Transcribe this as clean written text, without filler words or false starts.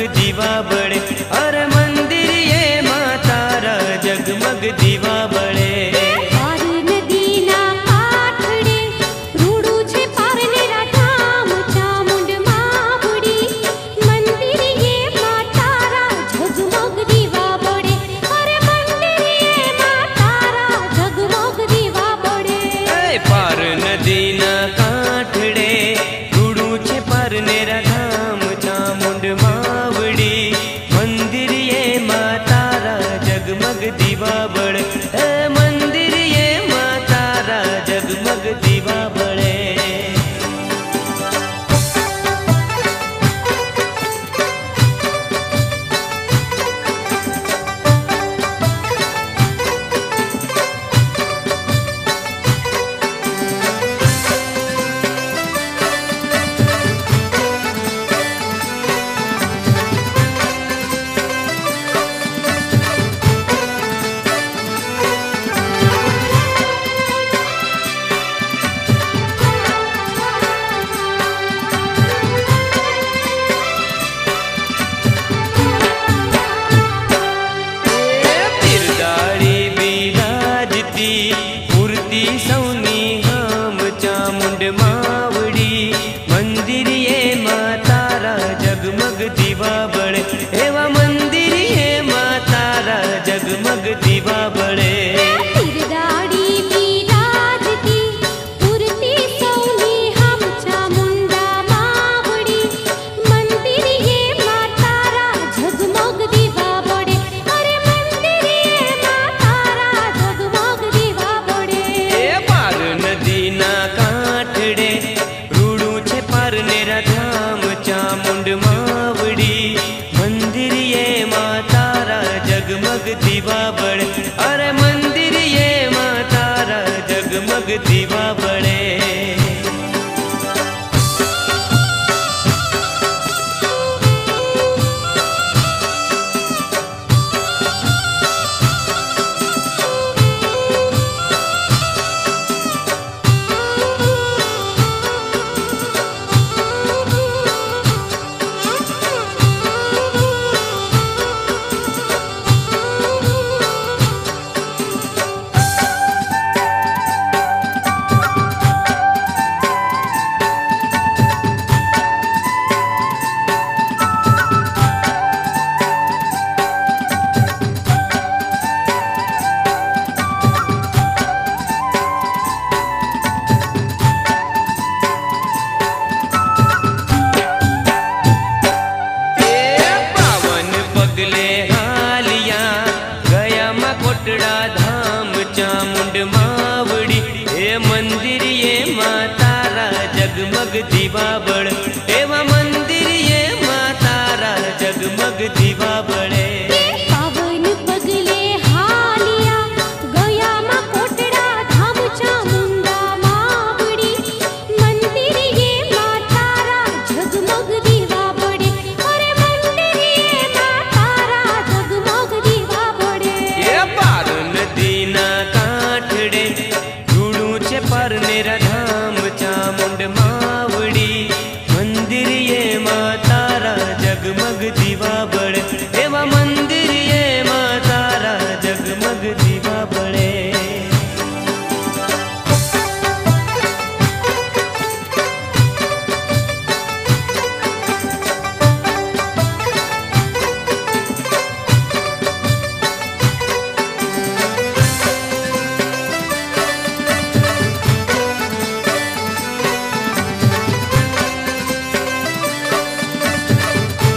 दीवा बड़े। अरे मंदिर ये माता रा जगमग दीवा बड़े। दीवा बड़े मंदिर ये माता रा जगमग दीवा बड़े। मूर्ति सौनी हम चामुंड मावड़ी मंदिर ये माता रा जगमग दीवा बड़े। एवा मंदिर ये माता रा जगमग दीवा बड़े। जगमग दीवा बड़े। अरे मंदिर ये माता रा जगमग दीवा बड़े। धाम चामुंड मावड़ी ए मंदिर ये माता रा जगमग दीवा बड़े। एवा मंदिर ये माता रा जगमग दीवा बड़े। धाम चामुंड मावड़ी मंदिर ये माता रा जगमग दीवा बड़े। एवा मंदिर